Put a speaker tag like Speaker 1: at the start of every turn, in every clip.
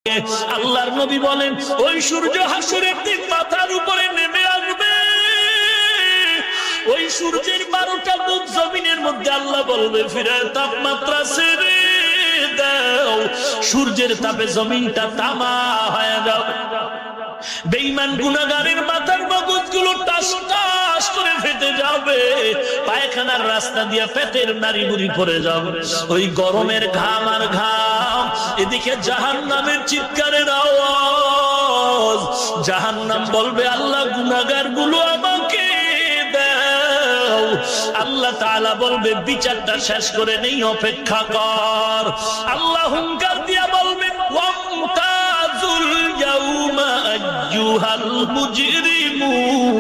Speaker 1: আল্লাহর নবী বলেন ওই সূর্য হাসরের দিন মাথার উপরে নেমে আসবে। ওই সূর্যের 12টা মুখ জমিনের মধ্যে আল্লাহ বলবে ফিরায় তাপমাত্রা ছেড়ে দাও, সূর্যের তাপে জমিনটা তামা হয়ে যাবে। বেঈমান গুনাহগারের মাথার মগজগুলো টাস টাস করে ফেটে যাবে, পায়খানার রাস্তা দিয়ে পেটের নাড়ি বুড়ি পড়ে যাবে। ওই গরমের ঘাম আর ঘাম, এদিকে জাহান্নামের চিৎকারের আওয়াজ। জাহান্নাম বলবে আল্লাহ গুনাহগার গুলো আমাকে দাও। আল্লাহ তাআলা বলবে বিচারটা শেষ করে নেই, অপেক্ষা কর। আল্লাহ হুঙ্কার দিয়া বলবেন ওয়ামতাজুল ইয়াউমা আইয়ুহাল মুজরিমুন।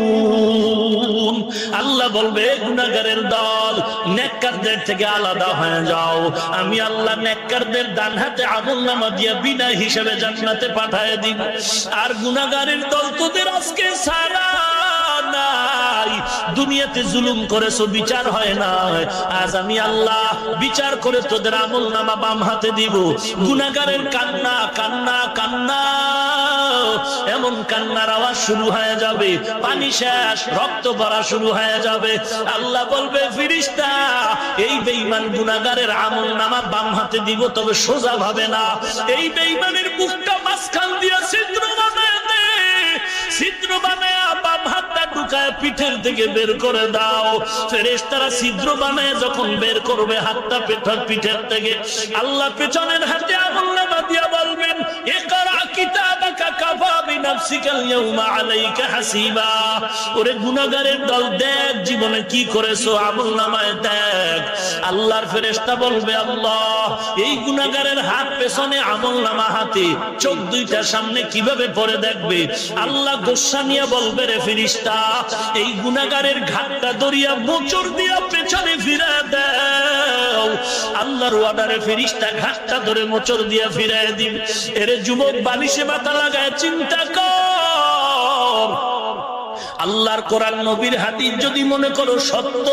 Speaker 1: আল্লাহ বলবে গুনাহগারের দল, নেককারদের থেকে আলাদা হয়ে যাও। আমি আল্লাহ নেককারদের ডান হাতে আমলনামা দিয়ে বিনা হিসাবে জান্নাতে পাঠিয়ে দিব, আর গুনাহগারের দল তোদের আজকে সারা নাই। দুনিয়াতে জুলুম করেছো, বিচার হয় না, আজ আমি আল্লাহ বিচার করে তোদের আমলনামা বাম হাতে দিব। গুনাহগারের কান্না কান্না কান্না, এমন কান্নার আওয়াজ শুরু হয়ে যাবে, পানি শেষ, রক্ত পড়া শুরু হয়ে যাবে। আল্লাহ বলবে ফেরেশতা এই বেঈমান গুনাহগারের আমলনামা বাম হাতে দিব, তবে সোজা ভাবে না। এই বেঈমানের মুখটা মাঝখান দিয়ে ছিদ্র বানায় দে, ছিদ্র বানায় বাম হাতটা ঢুকায় পিঠের থেকে বের করে দাও। ফেরেশতারা ছিদ্র বানায় যখন বের করবে হাতটা পিঠের থেকে, আল্লাহ পেছনের হাতে আমলনামা দিয়া বলবেন ইকরা কিতাবাকা কাফা বিনাফসিকা আল-ইয়াওমা আলাইকা হাসিবা। ওরে গুনাহগারের দল, দেখ জীবনে কি করেছো, আমলনামায় দেখ। আল্লাহর ফেরেশতা বলবে আল্লাহ এই গুনাহগারের হাত পেছনে, আমলনামা হাতে, চোখ দুইটা সামনে কিভাবে পড়ে দেখবে। আল্লাহ গোসা নিয়ে বলবে রে ফেরেশতা এই গুনাহগারের ঘাটটা দরিয়া মোচড় দিয়া পেছনে ফিরে দাও। আল্লাহর ওয়ার্ডারে ফেরেশতা ঘাটটা ধরে মোচড় দিয়া ফিরায় দিন। এরে যুবক বালিশে মাথা লাগায় চিন্তা কর, আল্লাহর কোরআন নবীর হাদিস যদি মনে করো সত্য,